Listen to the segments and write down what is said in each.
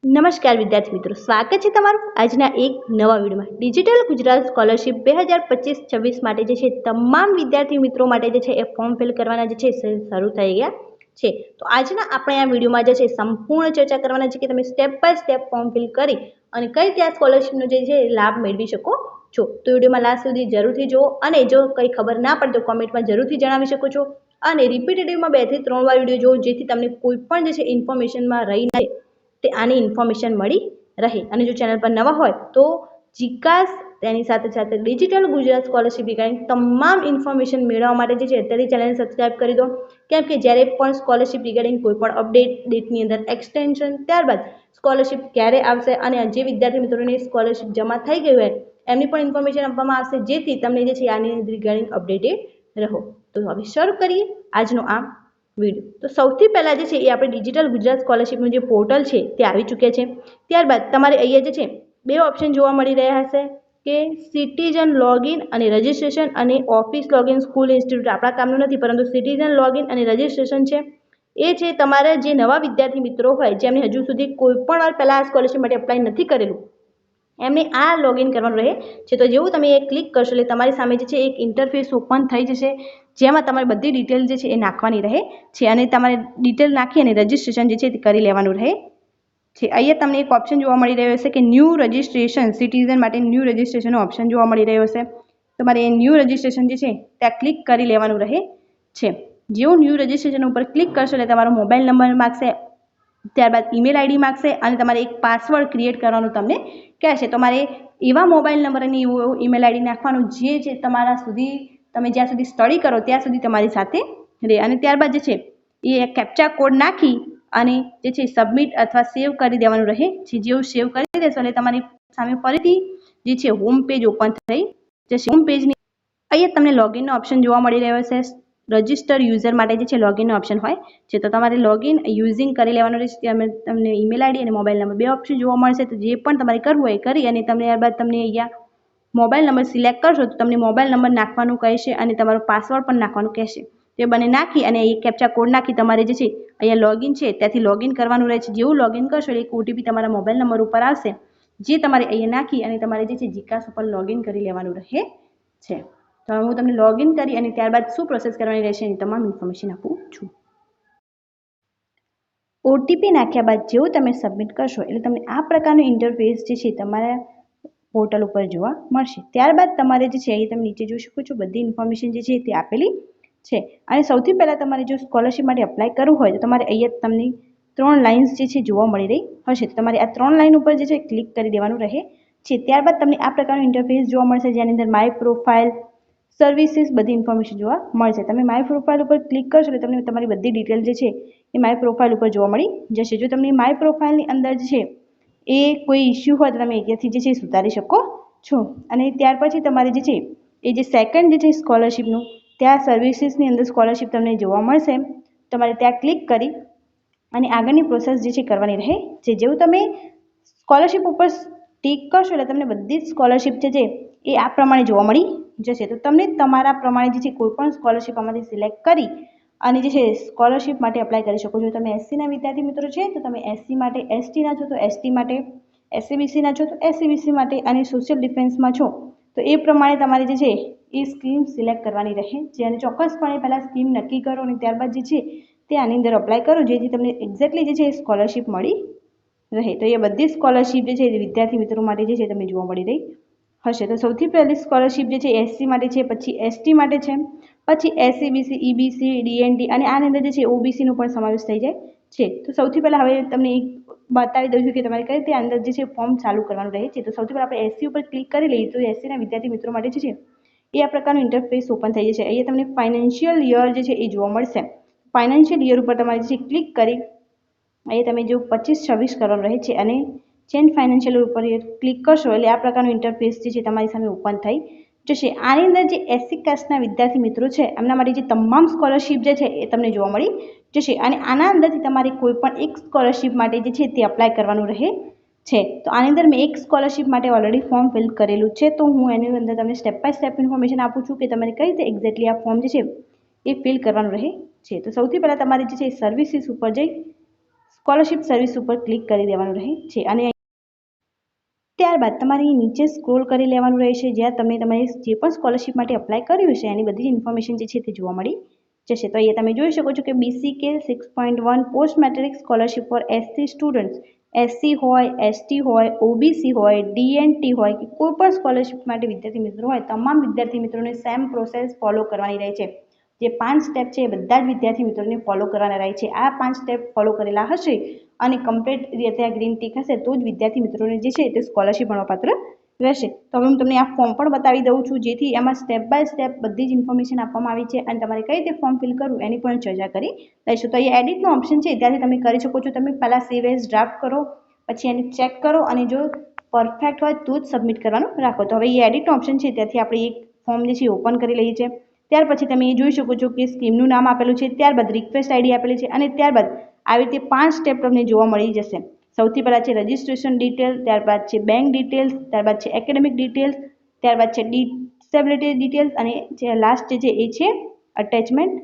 નમસ્કાર વિદ્યાર્થી મિત્રો, સ્વાગત છે તમારું આજના એક નવા વિડીયોમાં। ડિજિટલ ગુજરાત સ્કોલરશિપ 2025-26 માટે જે છે તમામ વિદ્યાર્થી મિત્રો માટે જે છે એ ફોર્મ ફિલ કરવાના જે છે શરૂ થઈ ગયા છે। તો આજના આપણે આ વિડીયોમાં જે છે સંપૂર્ણ ચર્ચા કરવાના છે કે તમે step by step form fill કરી અને કઈ રીતે આ સ્કોલરશિપનો જે છે લાભ મેળવી શકો છો। તો વિડીયોમાં લાસ્ટ સુધી જરૂરથી જુઓ અને જો કંઈ ખબર ના પડે તો કોમેન્ટમાં જરૂરથી જણાવી શકો છો અને રિપીટેટિવમાં 2 થી 3 વાર વિડીયો જુઓ જેથી તમને કોઈ પણ જે છે ઇન્ફોર્મેશનમાં રહી ના તે આની ઇન્ફોર્મેશન મળી રહે। અને જો ચેનલ પર નવા હોય તો જીકાસ તેની સાથે સાથે ડિજિટલ ગુજરાત સ્કોલરશિપ રિગાર્ડિંગ તમામ ઇન્ફોર્મેશન મેળવવા માટે જે છે અત્યારે ચેનલ સબસ્ક્રાઇબ કરી દો, કેમ કે જ્યારે પણ સ્કોલરશિપ રિગાર્ડિંગ કોઈ પણ અપડેટ ડેટની અંદર એક્સટેન્શન ત્યારબાદ સ્કોલરશિપ ક્યારે આવશે અને જે વિદ્યાર્થી મિત્રોને સ્કોલરશિપ જમા થઈ ગઈ હોય એમની પણ ઇન્ફોર્મેશન આપવામાં આવશે જેથી તમને જે છે આની રિગાર્ડિંગ અપડેટેડ રહો। તો હવે શરૂ કરીએ આજનો આ વિડીયો। તો સૌથી પહેલાં જે છે એ આપણે ડિજિટલ ગુજરાત સ્કોલરશિપનું જે પોર્ટલ છે તે આવી ચૂક્યા છે। ત્યારબાદ તમારે અહીંયા જે છે 2 ઓપ્શન જોવા મળી રહ્યા હશે કે સિટીઝન લોગિન અને રજિસ્ટ્રેશન અને ઓફિસ લોગિન સ્કૂલ ઇન્સ્ટિટ્યૂટ આપણા કામનું નથી, પરંતુ સિટીઝન લોગિન અને રજિસ્ટ્રેશન છે એ છે તમારા જે નવા વિદ્યાર્થી મિત્રો હોય જેમને હજુ સુધી કોઈ પણ વાર પહેલાં આ સ્કોલરશિપ માટે એપ્લાય નથી કરેલું એમને આ લોગિન કરવાનું રહે છે। તો જેવું તમે એ ક્લિક કરશો એટલે તમારી સામે જે છે એક ઇન્ટરફેસ ઓપન થઈ જશે જેમાં તમારે બધી ડિટેલ જે છે એ નાખવાની રહે છે અને તમારે ડિટેલ નાખી અને રજિસ્ટ્રેશન જે છે તે કરી લેવાનું રહે છે। અહીંયા તમને એક ઓપ્શન જોવા મળી રહ્યો હશે કે ન્યૂ રજિસ્ટ્રેશન, સિટીઝન માટે ન્યૂ રજિસ્ટ્રેશનનો ઓપ્શન જોવા મળી રહ્યો હશે। તમારે એ ન્યૂ રજિસ્ટ્રેશન જે છે ત્યાં ક્લિક કરી લેવાનું રહે છે। જેવું ન્યૂ રજિસ્ટ્રેશન ઉપર ક્લિક કરશો એટલે તમારો મોબાઈલ નંબર માગશે, ત્યારબાદ ઈમેલ આઈડી માગશે અને તમારે એક પાસવર્ડ ક્રિએટ કરવાનું તમને કહેશે। તમારે એવા મોબાઈલ નંબર અને એવું ઈમેલ આઈડી નાખવાનું જે છે તમારા સુધી તમે જ્યાં સુધી સ્ટડી કરો ત્યાં સુધી તમારી સાથે રહે અને ત્યારબાદ જે છે એ કેપ્ચા કોડ નાખી અને જે છે સબમિટ અથવા સેવ કરી દેવાનું રહે છે। જેવું સેવ કરી દેશો એટલે તમારી સામે ફરીથી જે છે હોમ પેજ ઓપન થઈ જશે। હોમ પેજની અહીંયા તમને લોગિનનો ઓપ્શન જોવા મળી રહ્યો હશે। રજિસ્ટર યુઝર માટે જે છે લોગિનનો ઓપ્શન હોય છે તો તમારે લોગિન યુઝિંગ કરી લેવાનું રહેશે। તમને ઈમેલ આઈડી અને મોબાઈલ નંબર 2 ઓપ્શન જોવા મળશે। તો જે પણ તમારે કરવું હોય એ કરી અને તમને ત્યારબાદ તમને અહીંયા મોબાઈલ નંબર સિલેક્ટ કરશો તો તમને મોબાઈલ નંબર નાખવાનું કહેશે અને તમારો પાસવર્ડ પણ નાખવાનું કહેશે। તે બંને નાખી અને એ કેપ્ચા કોડ નાખી તમારે જે છે અહીંયા લોગિન છે ત્યાંથી લોગિન કરવાનું રહે છે। જેવું લોગિન કરશો એટલે એક ઓટીપી તમારા મોબાઈલ નંબર ઉપર આવશે જે તમારે અહીંયા નાખી અને તમારે જે છે જીકાસ ઉપર લોગિન કરી લેવાનું રહે છે। તો હું તમને લોગિન કરી અને ત્યારબાદ શું પ્રોસેસ કરવાની રહેશે એની તમામ ઇન્ફોર્મેશન આપું છું। ઓટીપી નાખ્યા બાદ જેવું તમે સબમિટ કરશો એટલે તમને આ પ્રકારનું ઇન્ટરફેસ જે છે તમારા પોર્ટલ ઉપર જોવા મળશે। ત્યારબાદ તમારે જે છે અહીં તમે નીચે જોઈ શકો છો બધી ઇન્ફોર્મેશન જે છે તે આપેલી છે અને સૌથી પહેલાં તમારે જો સ્કોલરશિપ માટે એપ્લાય કરવું હોય તો તમારે અહીંયા તમને 3 લાઇન્સ જે છે જોવા મળી રહી હશે। તો તમારે આ 3 લાઇન ઉપર જે છે ક્લિક કરી દેવાનું રહે છે। ત્યારબાદ તમને આ પ્રકારનું ઇન્ટરફેસ જોવા મળશે જેની અંદર માય પ્રોફાઇલ, સર્વિસીસ બધી ઇન્ફોર્મેશન જોવા મળશે। તમે માય પ્રોફાઇલ ઉપર ક્લિક કરશો એટલે તમને તમારી બધી ડિટેલ જે છે એ માય પ્રોફાઇલ ઉપર જોવા મળી જશે। જો તમને માય પ્રોફાઇલની અંદર જે છે એ કોઈ ઇસ્યુ હોય તો તમે અહીંયાથી જે છે સુધારી શકો છો અને ત્યાર પછી તમારે જે છે એ જે સેકન્ડ જે છે સ્કોલરશિપનું ત્યાં સર્વિસીસની અંદર સ્કોલરશિપ તમને જોવા મળશે। તમારે ત્યાં ક્લિક કરી અને આગળની પ્રોસેસ જે છે કરવાની રહે છે। જેવું તમે સ્કોલરશિપ ઉપર ટિક કરશો એટલે તમને બધી જ સ્કોલરશિપ જે છે એ આ પ્રમાણે જોવા મળી જશે। તો તમને તમારા પ્રમાણે જે છે કોઈ પણ સ્કોલરશિપ આમાંથી સિલેક્ટ કરી અને જે છે સ્કોલરશિપ માટે એપ્લાય કરી શકો છો। તમે એસસીના વિદ્યાર્થી મિત્રો છે તો તમે એસસી માટે, એસટીના છો તો એસટી માટે, એસસીબીસીના છો તો એસસીબીસી માટે અને સોશિયલ ડિફેન્સમાં છો તો એ પ્રમાણે તમારે જે છે એ સ્કીમ સિલેક્ટ કરવાની રહે છે અને ચોક્કસપણે પહેલાં સ્કીમ નક્કી કરો અને ત્યારબાદ જે છે તે આની અંદર અપ્લાય કરો જેથી તમને એક્ઝેક્ટલી જે છે એ સ્કોલરશિપ મળી રહે। તો એ બધી સ્કોલરશિપ જે છે વિદ્યાર્થી મિત્રો માટે જે છે તમને જોવા મળી રહી હશે। તો સૌથી પહેલી સ્કોલરશિપ જે છે એસસી માટે છે, પછી એસટી માટે છે, પછી એસસીબીસી, ઈબીસી, ડીએનટી અને આની અંદર જે છે ઓબીસીનો પણ સમાવેશ થઈ જાય છે। તો સૌથી પહેલાં હવે તમને એક બતાવી દઉં છું કે તમારે કઈ રીતે અંદર જે છે ફોર્મ ચાલુ કરવાનું રહે છે। તો સૌથી પહેલાં આપણે એસસી ઉપર ક્લિક કરી લઈએ તો એસસીના વિદ્યાર્થી મિત્રો માટે જે છે એ આ પ્રકારનું ઇન્ટરફેસ ઓપન થઈ જશે। અહીંયા તમને ફાઇનાન્શિયલ યર જે છે એ જોવા મળશે। ફાઇનાન્શિયલ યર ઉપર તમારે જે છે ક્લિક કરી અહીંયા તમે જો 25-26 કરવાનું રહે છે અને ચેન્જ ફાઇનાન્શિયલ ઉપર ક્લિક કરશો એટલે આ પ્રકારનું ઇન્ટરફેસ જે છે તમારી સામે ઓપન થઈ જશે। આની અંદર જે એસસી કાસ્ટના વિદ્યાર્થી મિત્રો છે એમના માટે જે તમામ સ્કોલરશિપ જે છે એ તમને જોવા મળી જશે અને આના અંદરથી તમારે કોઈ પણ એક સ્કોલરશિપ માટે જે છે તે અપ્લાય કરવાનું રહે છે। તો આની અંદર મેં એક સ્કોલરશિપ માટે ઓલરેડી ફોર્મ ફિલ કરેલું છે તો હું એની અંદર તમને સ્ટેપ બાય સ્ટેપ ઇન્ફોર્મેશન આપું છું કે તમારે કઈ રીતે એક્ઝેક્ટલી આ ફોર્મ જે છે એ ફિલ કરવાનું રહે છે। તો સૌથી પહેલાં તમારે જે છે સર્વિસીસ ઉપર જઈ સ્કોલરશિપ સર્વિસ ઉપર ક્લિક કરી દેવાનું રહે છે અને ત્યારબાદ તમારે નીચે સ્ક્રોલ કરી લેવાનું રહેશે, જ્યાં તમે તમારી જે પણ સ્કોલરશિપ માટે અપ્લાય કર્યું છે એની બધી ઇન્ફોર્મેશન જે છે તે જોવા મળી જશે. તો અહીંયા તમે જોઈ શકો છો કે BCK 6.1 post matric scholarship for SC students, SC હોય, ST હોય, OBC હોય, DNT હોય કે કોઈ પણ સ્કોલરશિપ માટે વિદ્યાર્થી મિત્રો હોય, તમામ વિદ્યાર્થી મિત્રોને સેમ પ્રોસેસ ફોલો કરવાની રહે છે. જે 5 સ્ટેપ છે એ બધા જ વિદ્યાર્થી મિત્રોને ફોલો કરવાના રહે છે. આ 5 સ્ટેપ ફોલો કરેલા હશે અને કમ્પ્લીટ રીતે આ ગ્રીન ટીક હશે તો જ વિદ્યાર્થી મિત્રોને જે છે તે સ્કોલરશિપ મળવાપાત્ર રહેશે. તો હવે હું તમને આ ફોર્મ પણ બતાવી દઉં છું, જેથી એમાં સ્ટેપ બાય સ્ટેપ બધી જ ઇન્ફોર્મેશન આપવામાં આવી છે અને તમારે કઈ રીતે ફોર્મ ફિલ કરવું એની પણ ચર્ચા કરી લઈશું. તો અહીંયા એડિટનો ઓપ્શન છે, ત્યાંથી તમે કરી શકો છો. તમે પહેલાં સેવ એઝ ડ્રાફ્ટ કરો, પછી એને ચેક કરો અને જો પરફેક્ટ હોય તો જ સબમિટ કરવાનું રાખો. તો હવે એ એડિટનો ઓપ્શન છે, ત્યાંથી આપણે એક ફોર્મ જે છે ઓપન કરી લઈએ છીએ. ત્યાર પછી તમે એ જોઈ શકો છો કે સ્કીમનું નામ આપેલું છે, ત્યારબાદ રિક્વેસ્ટ આઈડી આપેલી છે અને ત્યારબાદ આવી રીતે 5 સ્ટેપ તમને જોવા મળી જશે. સૌથી પહેલાં છે રજિસ્ટ્રેશન ડિટેલ, ત્યારબાદ છે બેંક ડિટેલ્સ, ત્યારબાદ છે એકેડેમિક ડિટેલ્સ, ત્યારબાદ છે ડિસેબિલિટી ડિટેલ્સ અને જે લાસ્ટ જે છે એ છે અટેચમેન્ટ.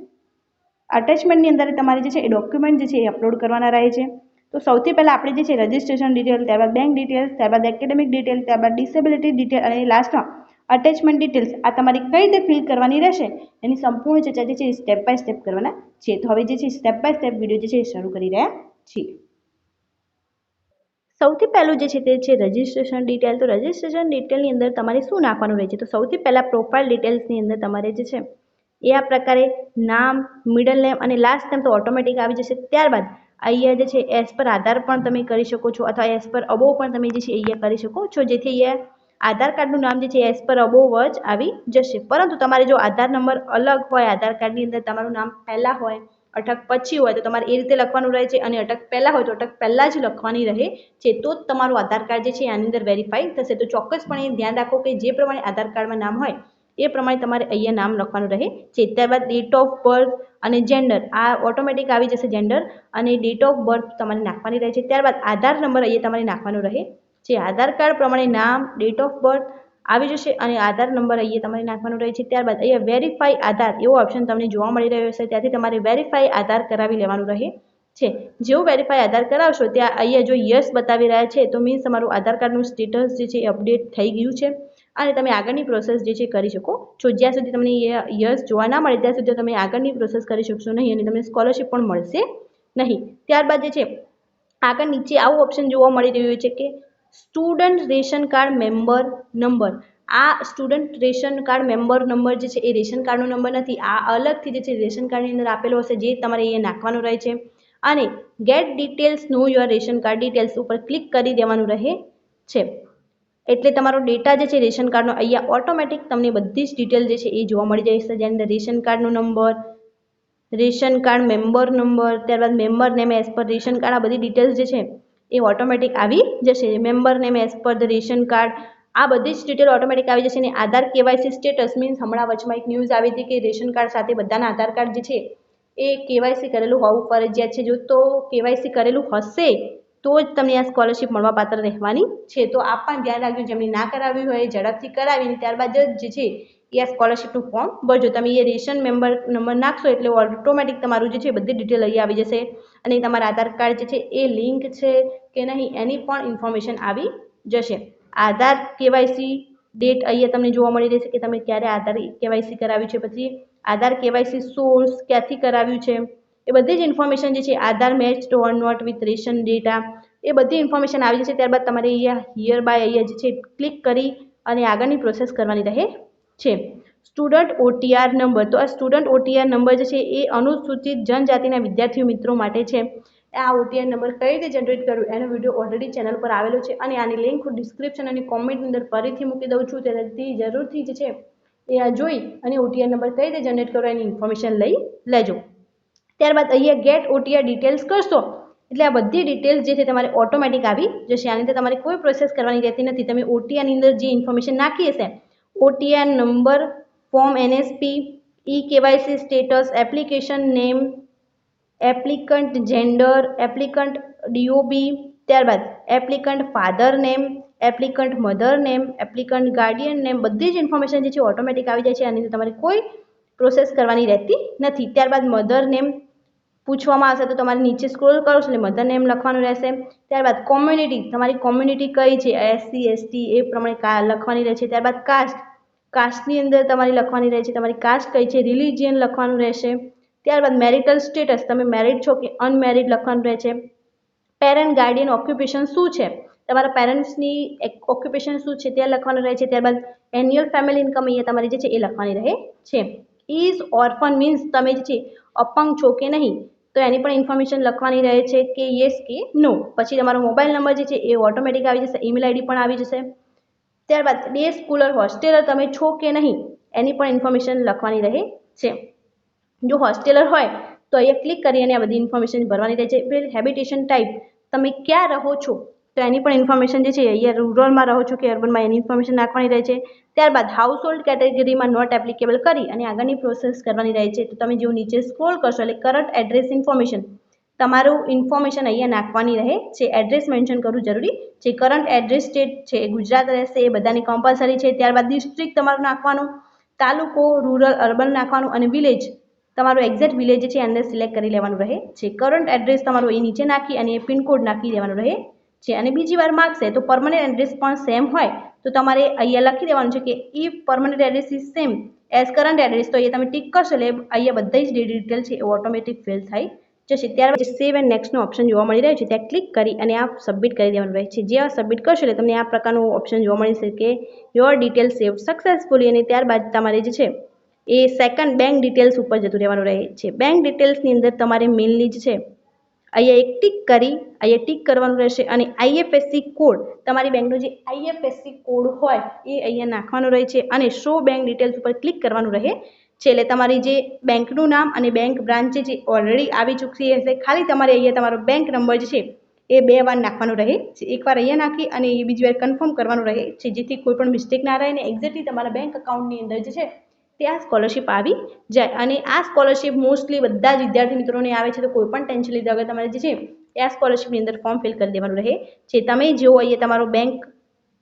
અટેચમેન્ટની અંદર તમારે જે છે એ ડોક્યુમેન્ટ જે છે એ અપલોડ કરવાના રહે છે. તો સૌથી પહેલાં આપણે જે છે રજિસ્ટ્રેશન ડિટેલ, ત્યારબાદ બેંક ડિટેલ્સ, ત્યારબાદ એકેડેમિક ડિટેલ, ત્યારબાદ ડિસેબિલિટી ડિટેલ અને લાસ્ટમાં અટેચમેન્ટ ડિટેલ્સ આ તમારી કઈ રીતે ફિલ કરવાની રહેશે એની સંપૂર્ણ ચર્ચા જે છે એ સ્ટેપ બાય સ્ટેપ કરવાના છે. તો હવે જે છે સ્ટેપ બાય સ્ટેપ વિડીયો જે છે એ શરૂ કરી રહ્યા છીએ. સૌથી પહેલું જે છે તે છે રજિસ્ટ્રેશન ડિટેલ. તો રજિસ્ટ્રેશન ડિટેલની અંદર તમારે શું નાખવાનું રહે છે? તો સૌથી પહેલાં પ્રોફાઇલ ડિટેલ્સની અંદર તમારે જે છે એ આ પ્રકારે નામ, મિડલ નેમ અને લાસ્ટ નેમ તો ઓટોમેટિક આવી જશે. ત્યારબાદ અહીંયા જે છે એઝ પર આધાર પણ તમે કરી શકો છો અથવા એઝ પર અબોવ પણ તમે જે છે અહીંયા કરી શકો છો, જેથી અહીંયા આધાર કાર્ડનું નામ જે છે એઝ પર અબોવ જ આવી જશે. પરંતુ તમારે જો આધાર નંબર અલગ હોય, આધાર કાર્ડની અંદર તમારું નામ પહેલાં હોય, અટક પછી હોય તો તમારે એ રીતે લખવાનું રહે છે અને અટક પહેલાં હોય તો અટક પહેલાં જ લખવાની રહે છે, તો જ તમારું આધાર કાર્ડ જે છે આની અંદર વેરીફાઈ થશે. તો ચોક્કસપણે ધ્યાન રાખો કે જે પ્રમાણે આધાર કાર્ડમાં નામ હોય એ પ્રમાણે તમારે અહીંયા નામ લખવાનું રહે છે. ત્યારબાદ ડેટ ઓફ બર્થ અને જેન્ડર આ ઓટોમેટિક આવી જશે, જેન્ડર અને ડેટ ઓફ બર્થ તમારે નાખવાની રહે છે. ત્યારબાદ આધાર નંબર અહીંયા તમારે નાખવાનો રહે છે. આધાર કાર્ડ પ્રમાણે નામ, ડેટ ઓફ બર્થ આવી જશે અને આધાર નંબર અહીંયા તમારે નાખવાનો રહે છે. ત્યારબાદ અહીંયા વેરીફાઈ આધાર એવો ઓપ્શન તમને જોવા મળી રહ્યો હશે, ત્યાંથી તમારે વેરીફાઈ આધાર કરાવી લેવાનું રહે છે. જેવું વેરીફાઈ આધાર કરાવશો ત્યાં અહીંયા જો યસ બતાવી રહ્યા છે તો મીન્સ તમારું આધાર કાર્ડનું સ્ટેટસ જે છે એ અપડેટ થઈ ગયું છે અને તમે આગળની પ્રોસેસ જે છે કરી શકો છો. જ્યાં સુધી તમને યસ જોવા ના મળે ત્યાં સુધી તમે આગળની પ્રોસેસ કરી શકશો નહીં અને તમને સ્કોલરશિપ પણ મળશે નહીં. ત્યારબાદ જે છે આગળ નીચે આવું ઓપ્શન જોવા મળી રહ્યું છે કે student ration card member number. આ student ration card member number જે છે એ રેશન કાર્ડનો નંબર નથી, આ અલગથી જે છે રેશન કાર્ડની અંદર આપેલો હશે, જે તમારે અહીંયા નાખવાનું રહે છે. અને get details know your ration card details ઉપર ક્લિક કરી દેવાનું રહે છે. એટલે તમારો ડેટા જે છે રેશન કાર્ડનો અહીંયા ઓટોમેટિક તમને બધી જ ડિટેલ જે છે એ જોવા મળી જાય છે, જેની અંદર રેશન કાર્ડનો number, ration card member number, ત્યારબાદ member name as per ration card, આ બધી ડિટેલ્સ જે છે એ ઓટોમેટિક આવી જશે. Member name as per the ration card આ બધી જ ડિટેલ ઓટોમેટિક આવી જશે. અને આધાર કેવાયસી સ્ટેટસ મીન્સ હમણાં વચમાં એક ન્યૂઝ આવી હતી કે રેશન કાર્ડ સાથે બધાના આધાર કાર્ડ જે છે એ કેવાયસી કરેલું હોવું ફરજિયાત છે. જો તો કેવાયસી કરેલું હશે તો જ તમને આ સ્કોલરશિપ મળવાપાત્ર રહેવાની છે. તો આ પણ ધ્યાન રાખજો, જેમની ના કરાવી હોય ઝડપથી કરાવીને ત્યારબાદ જે છે એ આ સ્કોલરશિપનું ફોર્મ ભરજો. તમે એ રેશન મેમ્બર નંબર નાખશો એટલે ઓટોમેટિક તમારું જે છે બધી ડિટેલ અહીંયા આવી જશે અને તમારા આધાર કાર્ડ જે છે એ લિંક છે કે નહીં એની પણ ઇન્ફોર્મેશન આવી જશે. આધાર કેવાયસી ડેટ અહીંયા તમને જોવા મળી રહેશે કે તમે ક્યારે આધાર કેવાયસી કરાવ્યું છે, પછી આધાર કેવાયસી સોર્સ ક્યાંથી કરાવ્યું છે, એ બધી જ ઇન્ફોર્મેશન જે છે Aadhaar match or not with ration data એ બધી ઇન્ફોર્મેશન આવી જશે. ત્યારબાદ તમારે અહીંયા હિયર બાય અહીંયા જે છે ક્લિક કરી અને આગળની પ્રોસેસ કરવાની રહે છે. Student OTR number. તો આ સ્ટુડન્ટ OTR નંબર જે છે એ અનુસૂચિત જનજાતિના વિદ્યાર્થીઓ મિત્રો માટે છે. આ OTR નંબર કઈ રીતે જનરેટ કરવું એનો વિડીયો ઓલરેડી ચેનલ પર આવેલો છે અને આની લિંક ડિસ્ક્રિપ્શન અને કોમેન્ટની અંદર ફરીથી મૂકી દઉં છું, તેથી જરૂરથી જે છે એ જોઈ અને OTR નંબર કઈ રીતે જનરેટ કરવો એની ઇન્ફોર્મેશન લઈ લેજો. ત્યારબાદ અહીંયા ગેટ OTR ડિટેલ્સ કરશો એટલે આ બધી ડિટેલ્સ જે છે તમારે ઓટોમેટિક આવી જશે. આની અંદર તમારે કોઈ પ્રોસેસ કરવાની રહેતી નથી. તમે OTRની અંદર જે ઇન્ફોર્મેશન નાખી હશે, OTR number, form NSP, KYC status, application name, applicant gender, applicant DOB, ત્યારબાદ applicant father name, applicant mother name, applicant Guardian name, બધી જ ઇન્ફોર્મેશન જે છે ઓટોમેટિક આવી જાય છે. આની અંદર તમારે કોઈ પ્રોસેસ કરવાની રહેતી નથી. ત્યારબાદ મધર નેમ, પૂછવામાં આવશે તો તમારે નીચે સ્ક્રોલ કરો છો એટલે મધર નેમ લખવાનું રહેશે. ત્યારબાદ કોમ્યુનિટી, તમારી કોમ્યુનિટી કઈ છે, SC ST એ પ્રમાણે લખવાની રહે છે. ત્યારબાદ કાસ્ટની અંદર તમારી લખવાની રહે છે, તમારી કાસ્ટ કઈ છે. રિલિજિયન લખવાનું રહેશે. ત્યારબાદ મેરિટલ સ્ટેટસ, તમે મેરિડ છો કે અનમેરિડ લખવાનું રહે છે. પેરેન્ટ ગાર્ડિયન ઓક્યુપેશન શું છે, તમારા પેરેન્ટ્સની ઓક્યુપેશન શું છે તે લખવાનું રહે છે. ત્યારબાદ એન્યુઅલ ફેમિલી ઇન્કમ અહીંયા તમારી જે છે એ લખવાની રહે છે. ઇઝ ઓર્ફન મીન્સ તમે જે છે અપંગ છો કે નહીં, તો એની પણ ઇન્ફોર્મેશન લખવાની રહે છે કે યસ કે નો. પછી તમારો મોબાઈલ નંબર જે છે એ ઓટોમેટિક આવી જશે, ઈમેલ આઈડી પણ આવી જશે. ત્યારબાદ ડે સ્કૂલર હોસ્ટેલર તમે છો કે નહીં એની પણ ઇન્ફોર્મેશન લખવાની રહે છે. જો હોસ્ટેલર હોય તો અહીંયા ક્લિક કરી અને આ બધી ઇન્ફોર્મેશન ભરવાની રહે છે. પછી હેબિટેશન ટાઈપ, તમે ક્યાં રહો છો તો એની પણ ઇન્ફોર્મેશન જે છે અહીંયા રૂરલમાં રહો છો કે અર્બનમાં એની ઇન્ફોર્મેશન નાખવાની રહે છે. ત્યારબાદ હાઉસ હોલ્ડ કેટેગરીમાં નોટ એપ્લિકેબલ કરી અને આગળની પ્રોસેસ કરવાની રહે છે. તો તમે જેવું નીચે સ્ક્રોલ કરશો એટલે કરંટ એડ્રેસ ઇન્ફોર્મેશન, તમારું ઇન્ફોર્મેશન અહીંયા નાખવાની રહે છે. એડ્રેસ મેન્શન કરવું જરૂરી છે. કરંટ એડ્રેસ સ્ટેટ છે એ ગુજરાત રહેશે, એ બધાની કમ્પલસરી છે. ત્યારબાદ ડિસ્ટ્રિક્ટ તમારું નાખવાનું, તાલુકો, રૂરલ, અર્બન નાખવાનું અને વિલેજ, તમારું એક્ઝેક્ટ વિલેજ છે અંદર સિલેક્ટ કરી લેવાનું રહે છે. કરંટ એડ્રેસ તમારું એ નીચે નાખી અને એ પિનકોડ નાખી દેવાનું રહે છે. અને બીજી વાર માગશે તો પરમનન્ટ એડ્રેસ પણ સેમ હોય તો તમારે અહીંયા લખી દેવાનું છે કે if permanent address is same as current address, તો અહીંયા તમે ટિક કરશો એટલે અહીંયા બધા જ ડિટેલ છે એ ઓટોમેટિક ફિલ થઈ જશે. ત્યારબાદ સેવ એન્ડ નેક્સ્ટનો ઓપ્શન જોવા મળી રહ્યો છે ત્યાં ક્લિક કરી અને આ સબમિટ કરી દેવાનું રહે છે. જે આ સબમિટ કરશો એટલે તમને આ પ્રકારનું ઓપ્શન જોવા મળી છે કે યોર ડિટેલ સેવ સક્સેસફુલી, અને ત્યારબાદ તમારે જે છે એ સેકન્ડ બેંક ડિટેલ્સ ઉપર જતું રહેવાનું રહે છે. બેંક ડિટેલ્સની અંદર તમારે મેઇનલી જ છે અહીંયા એક ટિક કરી અહીંયા ટિક કરવાનું રહેશે અને IFSC કોડ, તમારી બેંકનો જે IFSC કોડ હોય એ અહીંયા નાખવાનો રહે છે અને શો બેંક ડિટેલ્સ ઉપર ક્લિક કરવાનું રહે છે. એટલે તમારી જે બેંકનું નામ અને બેંક બ્રાન્ચ જે ઓલરેડી આવી ચૂકી હશે, ખાલી તમારે અહીંયા તમારો બેંક નંબર જે છે એ 2 વાર નાખવાનો રહે છે. એકવાર અહીંયા નાખી અને એ બીજી વાર કન્ફર્મ કરવાનું રહે છે, જેથી કોઈ પણ મિસ્ટેક ના રહે ને એક્ઝેક્ટલી તમારા બેંક અકાઉન્ટની અંદર જે છે ત્યાં સ્કોલરશિપ આવી જાય. અને આ સ્કોલરશિપ મોસ્ટલી બધા જ વિદ્યાર્થી મિત્રોને આવે છે, તો કોઈ પણ ટેન્શન લીધા વગર તમારે જે છે એ આ સ્કોલરશિપની અંદર ફોર્મ ફિલ કરી દેવાનું રહે છે. તમે જેવો અહીંયા તમારો બેંક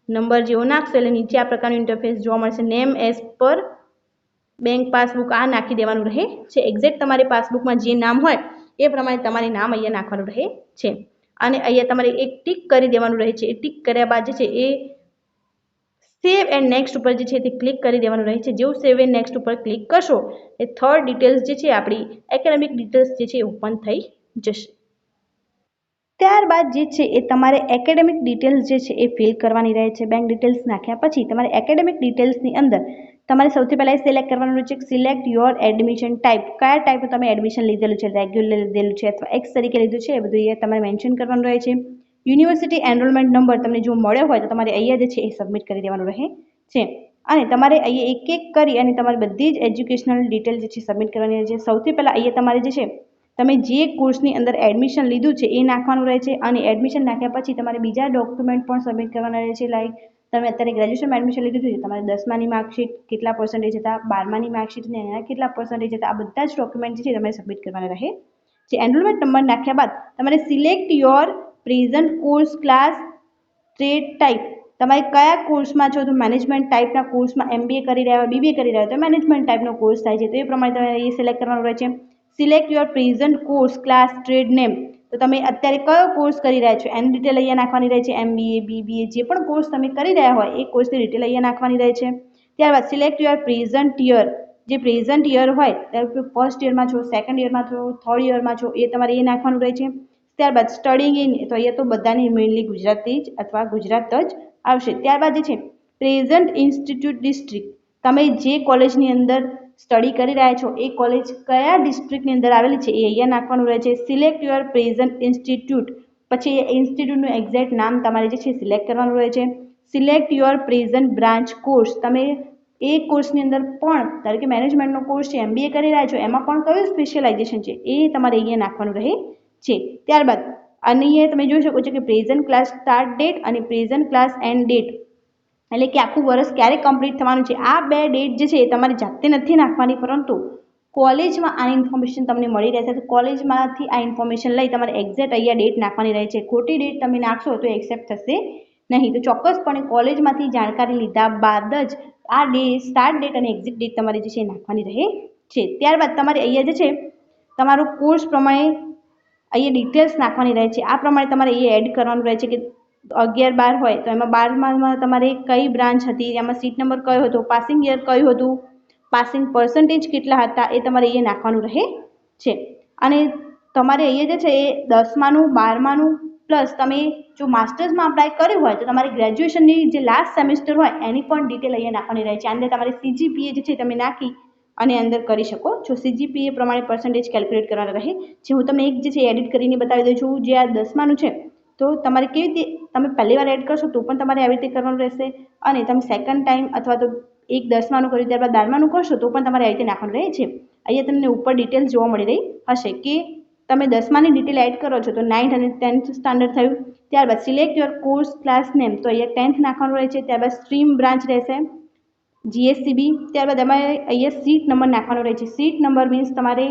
નંબર જેવો નાખશો એટલે નીચે આ પ્રકારનું ઇન્ટરફેસ જોવા મળશે. નેમ એઝ પર બેંક પાસબુક આ નાખી દેવાનું રહે છે. એક્ઝેક્ટ તમારી પાસબુકમાં જે નામ હોય એ પ્રમાણે તમારે નામ અહીંયા નાખવાનું રહે છે અને અહીંયા તમારે એક ટિક કરી દેવાનું રહે છે. એ ટિક કર્યા બાદ જે છે એ સેવ એન્ડ નેક્સ્ટ ઉપર જે છે તે ક્લિક કરી દેવાનું રહે છે. જેવું સેવ એન્ડ નેક્સ્ટ ઉપર ક્લિક કરશો એ થર્ડ ડિટેલ્સ જે છે આપણી એકેડેમિક ડિટેલ્સ જે છે એ ઓપન થઈ જશે. ત્યારબાદ જે છે એ તમારે એકેડેમિક ડિટેલ્સ જે છે એ ફિલ કરવાની રહે છે. બેંક ડિટેલ્સ નાખ્યા પછી તમારે એકેડેમિક ડિટેલ્સની અંદર તમારે સૌથી પહેલાં સિલેક્ટ કરવાનું રહે છે સિલેક્ટ યોર એડમિશન ટાઈપ. કયા ટાઈપનું તમે એડમિશન લીધેલું છે, રેગ્યુલર લીધેલું છે અથવા એક્સ તરીકે લીધું છે, એ બધું એ તમારે મેન્શન કરવાનું રહે છે. યુનિવર્સિટી એનરોલમેન્ટ નંબર તમને જો મળ્યો હોય તો તમારે અહીંયા જે છે એ સબમિટ કરી દેવાનું રહે છે અને તમારે અહીંયા એક એક કરી અને તમારી બધી જ એજ્યુકેશનલ ડિટેલ જે છે સબમિટ કરવાની રહે છે. સૌથી પહેલાં અહીંયા તમારે જે છે તમે જે કોર્સની અંદર એડમિશન લીધું છે એ નાખવાનું રહે છે અને એડમિશન નાખ્યા પછી તમારે બીજા ડોક્યુમેન્ટ પણ સબમિટ કરવાના રહે છે. લાઈક તમે અત્યારે ગ્રેજ્યુએશનમાં એડમિશન લીધું છે, તમારે 10માની માર્કશીટ કેટલા પર્સન્ટેજ હતા, 12માની માર્કશીટ ને એના કેટલા પર્સન્ટેજ હતા, આ બધા જ ડોક્યુમેન્ટ જે છે તમારે સબમિટ કરવાના રહે છે. એનરોલમેન્ટ નંબર નાખ્યા બાદ તમારે select your present course class trade type, તમારે કયા કોર્સમાં છો, તો મેનેજમેન્ટ ટાઈપના કોર્સમાં MBA કરી રહ્યા હોય, BBA કરી રહ્યા હોય તો મેનેજમેન્ટ ટાઈપનો કોર્સ થાય છે, તો એ પ્રમાણે તમારે એ સિલેક્ટ કરવાનું રહે છે. Select your present course class trade name, તો તમે અત્યારે કયો કોર્સ કરી રહ્યા છો એની ડિટેલ અહીંયા નાખવાની રહે છે. MBA BBA જે પણ કોર્સ તમે કરી રહ્યા હોય એ કોર્સની ડિટેલ અહીંયા નાખવાની રહે છે. ત્યારબાદ સિલેક્ટ યોર પ્રેઝન્ટ યર, જે પ્રેઝન્ટ યર હોય ત્યારે ફર્સ્ટ યરમાં છો, સેકન્ડ યરમાં છો, થર્ડ યરમાં છો, એ તમારે એ નાખવાનું રહે છે. ત્યારબાદ સ્ટડિંગ ઇન, તો અહીંયા તો બધાની મેઇનલી ગુજરાતી જ અથવા ગુજરાત જ આવશે. ત્યારબાદ જે છે પ્રેઝન્ટ ઇન્સ્ટિટ્યૂટ ડિસ્ટ્રિક્ટ, તમે જે કોલેજની અંદર સ્ટડી કરી રહ્યા છો એ કોલેજ કયા ડિસ્ટ્રિક્ટની અંદર આવેલી છે એ અહીંયા નાખવાનું રહે છે. સિલેક્ટ યોર પ્રેઝન્ટ ઇન્સ્ટિટ્યૂટ, પછી એ ઇન્સ્ટિટ્યૂટનું એક્ઝેક્ટ નામ તમારે જે છે સિલેક્ટ કરવાનું રહે છે. Select your present branch course, તમે એ કોર્સની અંદર પણ ધારો કે મેનેજમેન્ટનો કોર્સ છે, MBA કરી રહ્યા છો, એમાં પણ કયું સ્પેશિયલાઇઝેશન છે એ તમારે અહીંયા નાખવાનું રહે છે. ત્યારબાદ અહીંયા તમે જોઈ શકો છો કે પ્રેઝન્ટ ક્લાસ સ્ટાર્ટ ડેટ અને પ્રેઝન્ટ ક્લાસ એન્ડ ડેટ, એટલે કે આખું વર્ષ ક્યારે કમ્પ્લીટ થવાનું છે. આ બે ડેટ જે છે એ તમારે જાતે નથી નાખવાની, પરંતુ કોલેજમાં આ ઇન્ફોર્મેશન તમને મળી રહેશે, તો કોલેજમાંથી આ ઇન્ફોર્મેશન લઈ તમારે એક્ઝેક્ટ અહીંયા ડેટ નાખવાની રહે છે. ખોટી ડેટ તમે નાખશો તો એક્સેપ્ટ થશે નહીં. તો ચોક્કસપણે કોલેજમાંથી જાણકારી લીધા બાદ જ આ સ્ટાર્ટ ડેટ અને એક્ઝિટ ડેટ તમારી જે છે એ નાખવાની રહે છે. ત્યારબાદ તમારે અહીંયા જે છે તમારું કોર્સ પ્રમાણે અહીંયા ડિટેલ્સ નાખવાની રહે છે. આ પ્રમાણે તમારે અહીંયા એડ કરવાનું રહે છે કે 11-12 હોય તો એમાં 12માં તમારે કઈ બ્રાન્ચ હતી, એમાં સીટ નંબર કયો હતો, પાસિંગ યર કયું હતું, પાસિંગ પર્સન્ટેજ કેટલા હતા, એ તમારે અહીંયા નાખવાનું રહે છે. અને તમારે અહીંયા જે છે એ 10માનું 12માનું પ્લસ તમે જો માસ્ટર્સમાં અપ્લાય કર્યું હોય તો તમારે ગ્રેજ્યુએશનની જે લાસ્ટ સેમેસ્ટર હોય એની પણ ડિટેલ અહીંયા નાખવાની રહે છે. અંદર તમારે CGPA જે છે તમે નાખી અને અંદર કરી શકો છો. CGPA પ્રમાણે પર્સન્ટેજ કેલ્ક્યુલેટ કરવાના રહે છે. હું તમને એક જે છે એડિટ કરીને બતાવી દઉં છું. જે આ 10માનું છે તો તમારે કેવી રીતે તમે પહેલી વાર એડ કરશો તો પણ તમારે આવી રીતે કરવાનું રહેશે, અને તમે સેકન્ડ ટાઈમ અથવા તો એક 10માનું કર્યું ત્યારબાદ 12માનું કરશો તો પણ તમારે આવી રીતે નાખવાનું રહે છે. અહીંયા તમને ઉપર ડિટેલ્સ જોવા મળી રહી હશે કે તમે 10માની ડિટેલ એડ કરો છો તો 9th અને 10th સ્ટાન્ડર્ડ થયું. ત્યારબાદ select your course class name, તો અહીંયા 10th નાખવાનું રહે છે. ત્યારબાદ સ્ટ્રીમ બ્રાન્ચ રહેશે GSCB. ત્યારબાદ તમારે અહીંયા સીટ નંબર નાખવાનો રહે છે. સીટ નંબર મીન્સ તમારે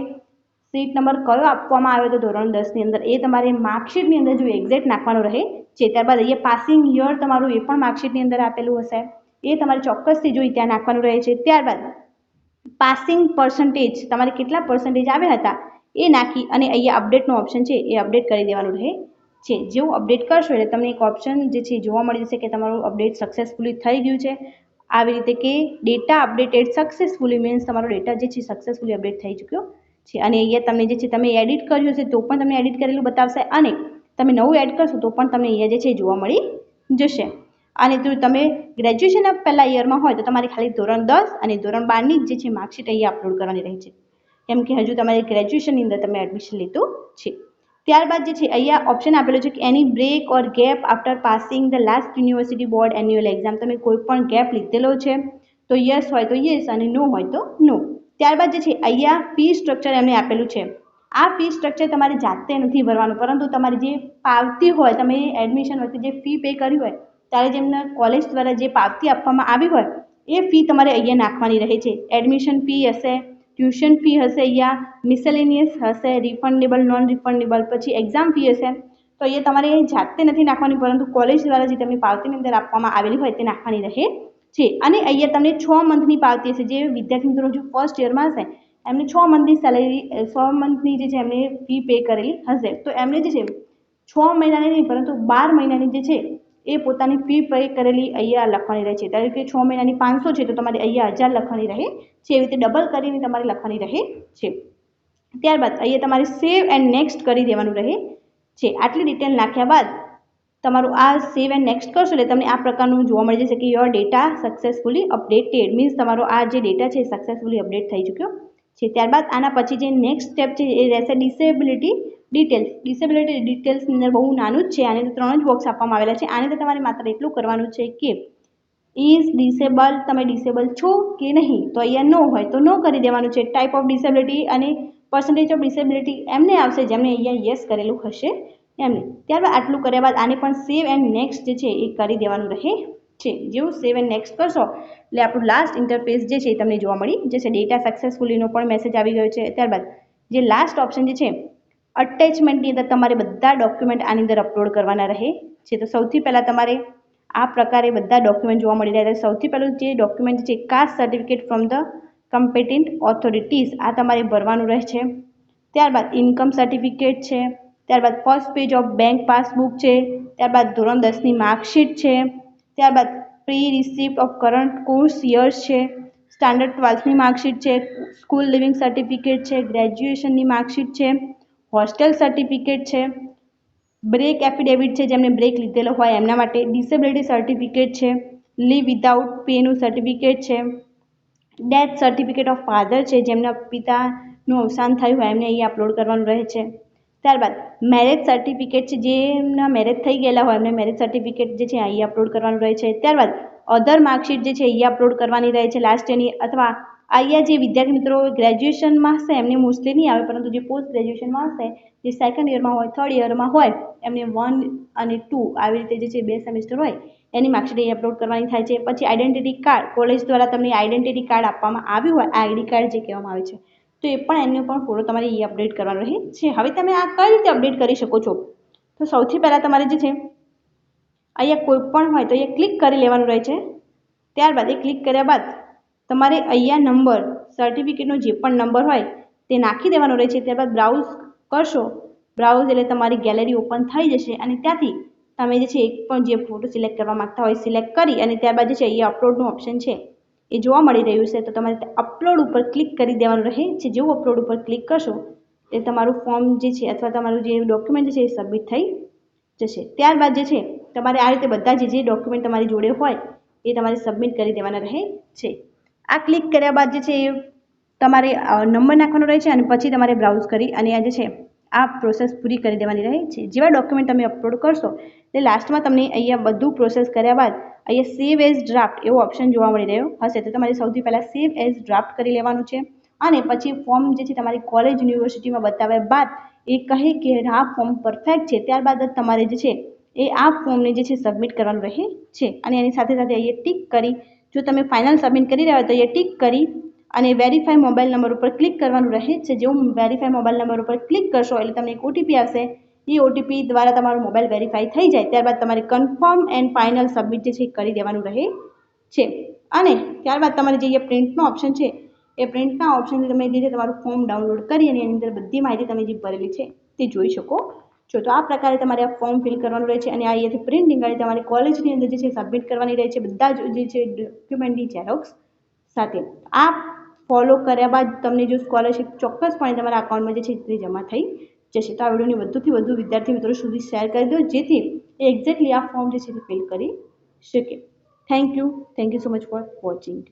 સીટ નંબર કયો આપવામાં આવ્યો હતો ધોરણ 10ની અંદર એ તમારે માર્કશીટની અંદર જો એક્ઝેક્ટ નાખવાનો રહે છે. ત્યારબાદ અહીંયા પાસિંગ યર તમારું એ પણ માર્કશીટની અંદર આપેલું હશે, એ તમારે ચોક્કસથી જોઈ ત્યાં નાખવાનું રહે છે. ત્યારબાદ પાસિંગ પર્સન્ટેજ તમારે કેટલા પર્સન્ટેજ આવ્યા હતા એ નાખી અને અહીંયા અપડેટનો ઓપ્શન છે એ અપડેટ કરી દેવાનું રહે છે. જેવું અપડેટ કરશો એટલે તમને એક ઓપ્શન જે છે જોવા મળી જશે કે તમારું અપડેટ સક્સેસફુલી થઈ ગયું છે. આવી રીતે કે ડેટા અપડેટેડ સક્સેસફુલી મીન્સ તમારો ડેટા જે છે સક્સેસફુલી અપડેટ થઈ ચૂક્યો છે. અને અહીંયા તમને જે છે તમે એડિટ કર્યું છે તો પણ તમને એડિટ કરેલું બતાવશે, અને તમે નવું એડ કરશો તો પણ તમને અહીંયા જે છે જોવા મળી જશે. અને જો તમે ગ્રેજ્યુએશનના પહેલા યરમાં હોય તો તમારે ખાલી ધોરણ 10 અને ધોરણ 12ની જે છે માર્કશીટ અહીંયા અપલોડ કરવાની રહે છે, કેમ કે હજુ તમારે ગ્રેજ્યુએશનની અંદર તમે એડમિશન લીધું છે. ત્યારબાદ જે છે અહીંયા ઓપ્શન આપેલું છે કે any break or gap after passing the last university board annual exam, તમે કોઈ પણ ગેપ લીધેલો છે તો યસ હોય તો યસ અને નો હોય તો નો. ત્યારબાદ જે છે અહીંયા ફી સ્ટ્રક્ચર એમને આપેલું છે. આ ફી સ્ટ્રક્ચર તમારે જાતે નથી ભરવાનું, પરંતુ તમારી જે પાવતી હોય, તમે એડમિશન વખતે જે ફી પે કરી હોય ત્યારે જેમને કોલેજ દ્વારા જે પાવતી આપવામાં આવી હોય એ ફી તમારે અહીંયા નાખવાની રહે છે. એડમિશન ફી હશે, ટ્યુશન ફી હશે, અહીંયા મિસેલેનિયસ હશે, રિફંડેબલ નોન રિફંડેબલ, પછી એક્ઝામ ફી હશે. તો અહીંયા તમારે જાતે નથી નાખવાની, પરંતુ કોલેજ દ્વારા જે તમને પાવતીની અંદર આપવામાં આવેલી હોય તે નાખવાની રહે છે. અને અહીંયા તમને 6 મંથની પાવતી હશે. જે વિદ્યાર્થી મિત્રો હજુ ફર્સ્ટ યરમાં હશે એમને 6 મંથની સેલેરી 6 મંથની જે છે એમને ફી પે કરેલી હશે, તો એમને જે છે 6 મહિનાની નહીં પરંતુ 12 મહિનાની જે છે એ પોતાની ફી પે કરેલી અહીંયા લખવાની રહે છે. ધારો કે 6 મહિનાની 500 છે તો તમારે અહીંયા 1000 લખવાની રહે છે. એવી રીતે ડબલ કરીને તમારે લખવાની રહે છે. ત્યારબાદ અહીંયા તમારે સેવ એન્ડ નેક્સ્ટ કરી દેવાનું રહે છે. આટલી ડિટેલ નાખ્યા બાદ તમારું આ સેવ એન્ડ નેક્સ્ટ કરશો એટલે તમને આ પ્રકારનું જોવા મળી જશે કે your data successfully updated, means તમારો આ જે ડેટા છે સક્સેસફુલી અપડેટ થઈ ચૂક્યો છે. ત્યારબાદ આના પછી જે નેક્સ્ટ સ્ટેપ છે એ રહેશે ડિસેબિલિટી ડિટેલ્સ. ડિસેબિલિટી ડિટેલ્સની અંદર બહુ નાનું જ છે, આને તો 3 જ બોક્સ આપવામાં આવેલા છે. આને તો તમારે માત્ર એટલું કરવાનું છે કે ઇઝ ડિસેબલ, તમે ડિસેબલ છો કે નહીં, તો અહીંયા નો હોય તો નો કરી દેવાનું છે. ટાઈપ ઓફ ડિસેબિલિટી અને પર્સન્ટેજ ઓફ ડિસેબિલિટી એમને આવશે જેમને અહીંયા યસ કરેલું હશે એમને. ત્યારબાદ આટલું કર્યા બાદ આને પણ સેવ એન્ડ નેક્સ્ટ જે છે એ કરી દેવાનું રહે છે. જેવું સેવ એન્ડ નેક્સ્ટ કરશો એટલે આપણું લાસ્ટ ઇન્ટરફેસ જે છે એ તમને જોવા મળી જશે. ડેટા સક્સેસફુલીનો પણ મેસેજ આવી ગયો છે. ત્યારબાદ જે લાસ્ટ ઓપ્શન જે છે અટેચમેન્ટની અંદર તમારે બધા ડોક્યુમેન્ટ આની અંદર અપલોડ કરવાના રહે છે. તો સૌથી પહેલાં તમારે આ પ્રકારે બધા ડોક્યુમેન્ટ જોવા મળી રહ્યા છે. સૌથી પહેલું જે ડોક્યુમેન્ટ છે caste certificate from the કમ્પિટન્ટ authorities, આ તમારે ભરવાનું રહે છે. ત્યારબાદ ઇન્કમ સર્ટિફિકેટ છે. ત્યારબાદ first page of bank passbook છે. ત્યારબાદ ધોરણ 10ની માર્કશીટ છે. ત્યારબાદ pre receipt of current course years છે. સ્ટાન્ડર્ડ 12ની માર્કશીટ છે. સ્કૂલ લિવિંગ સર્ટિફિકેટ છે. ગ્રેજ્યુએશનની માર્કશીટ છે. હોસ્ટેલ સર્ટિફિકેટ છે. બ્રેક એફિડેવિટ છે જેમને બ્રેક લીધેલો હોય એમના માટે. ડિસેબિલિટી સર્ટિફિકેટ છે. લીવ વિધાઉટ પેનું સર્ટિફિકેટ છે. ડેથ સર્ટિફિકેટ ઓફ ફાધર છે, જેમના પિતાનું અવસાન થયું હોય એમને અહીંયા અપલોડ કરવાનું રહે છે. ત્યારબાદ મેરેજ સર્ટિફિકેટ છે, જેમના મેરેજ થઈ ગયેલા હોય એમને મેરેજ સર્ટિફિકેટ જે છે અહીંયા અપલોડ કરવાનું રહે છે. ત્યારબાદ અધર માર્કશીટ જે છે અહીંયા અપલોડ કરવાની રહે છે લાસ્ટ યરની, અથવા અહીંયા જે વિદ્યાર્થી મિત્રો ગ્રેજ્યુએશનમાં હશે એમને મોસ્ટલી નહીં આવે, પરંતુ જે પોસ્ટ ગ્રેજ્યુએશનમાં હશે, જે સેકન્ડ યરમાં હોય, થર્ડ યરમાં હોય એમને 1 અને 2 આવી રીતે જે છે 2 સેમેસ્ટર હોય એની માર્કશીટ અહીં અપલોડ કરવાની થાય છે. પછી આઈડેન્ટિટી કાર્ડ, કોલેજ દ્વારા તમને આઈડેન્ટિટી કાર્ડ આપવામાં આવ્યું હોય, આઈડી કાર્ડ જે કહેવામાં આવે છે, તો એ પણ એનો પણ ફોટો તમારે એ અપડેટ કરવાનો રહે છે. હવે તમે આ કઈ રીતે અપડેટ કરી શકો છો? તો સૌથી પહેલાં તમારે જે છે અહીંયા કોઈ પણ હોય તો અહીંયા ક્લિક કરી લેવાનું રહે છે. ત્યારબાદ એ ક્લિક કર્યા બાદ તમારે અહીંયા નંબર સર્ટિફિકેટનો જે પણ નંબર હોય તે નાખી દેવાનો રહે છે. ત્યારબાદ બ્રાઉઝ કરશો. બ્રાઉઝ એટલે તમારી ગેલેરી ઓપન થઈ જશે અને ત્યાંથી તમે જે છે એક પણ જે ફોટો સિલેક્ટ કરવા માંગતા હોય સિલેક્ટ કરી અને ત્યારબાદ જે છે એ અપલોડનું ઓપ્શન છે એ જોવા મળી રહ્યું છે. તો તમારે અપલોડ ઉપર ક્લિક કરી દેવાનું રહે છે. જેવું અપલોડ ઉપર ક્લિક કરશો તે તમારું ફોર્મ જે છે અથવા તમારું જે ડોક્યુમેન્ટ છે એ સબમિટ થઈ જશે. ત્યારબાદ જે છે તમારે આ રીતે બધા જે ડોક્યુમેન્ટ તમારી જોડે હોય એ તમારે સબમિટ કરી દેવાના રહે છે. આ ક્લિક કર્યા બાદ જે છે એ તમારે નંબર નાખવાનો રહે છે અને પછી તમારે બ્રાઉઝ કરી અને આ જે છે આ પ્રોસેસ પૂરી કરી દેવાની રહે છે. જેવા ડોક્યુમેન્ટ તમે અપલોડ કરશો એટલે લાસ્ટમાં તમને અહીંયા બધું પ્રોસેસ કર્યા બાદ અહીંયા સેવ એઝ ડ્રાફ્ટ એવો ઓપ્શન જોવા મળી રહ્યો હશે. તો તમારે સૌથી પહેલાં સેવ એઝ ડ્રાફ્ટ કરી લેવાનું છે અને પછી ફોર્મ જે છે તમારી કોલેજ યુનિવર્સિટીમાં બતાવ્યા બાદ એ કહે કે આ ફોર્મ પરફેક્ટ છે ત્યારબાદ જ તમારે જે છે એ આ ફોર્મને જે છે સબમિટ કરવાનું રહે છે. અને એની સાથે સાથે અહીંયા ટિક કરી જો તમે ફાઇનલ સબમિટ કરી રહ્યા હોય તો અહીંયા ટિક કરી અને વેરીફાઈ મોબાઈલ નંબર ઉપર ક્લિક કરવાનું રહે છે. જેવું વેરીફાઈ મોબાઈલ નંબર ઉપર ક્લિક કરશો એટલે તમને એક ઓટીપી આવશે. એ ઓટીપી દ્વારા તમારો મોબાઈલ વેરીફાઈ થઈ જાય ત્યારબાદ તમારે કન્ફર્મ એન્ડ ફાઇનલ સબમિટ જે છે કરી દેવાનું રહે છે. અને ત્યારબાદ તમારે જે પ્રિન્ટનો ઓપ્શન છે એ પ્રિન્ટના ઓપ્શનથી તમે જે તમારું ફોર્મ ડાઉનલોડ કરી અને એની અંદર બધી માહિતી તમે જે ભરેલી છે તે જોઈ શકો છો. તો આ પ્રકારે તમારે આ ફોર્મ ફિલ કરવાનું રહે છે અને આ અહીંયાથી પ્રિન્ટ નીકાળી તમારી કોલેજની અંદર જે છે સબમિટ કરવાની રહે છે બધા જ જે છે ડોક્યુમેન્ટની ઝેરોક્સ સાથે. આ ફોલો કર્યા બાદ તમને જો સ્કોલરશિપ ચોક્કસપણે તમારા અકાઉન્ટમાં જે છે તે જમા થઈ જશે. તો આ વિડીયોની વધુથી વધુ વિદ્યાર્થી મિત્રો સુધી શેર કરી દો જેથી એક્ઝેક્ટલી આ ફોર્મ જે છે તે ફિલ કરી શકે. Thank you so much for watching.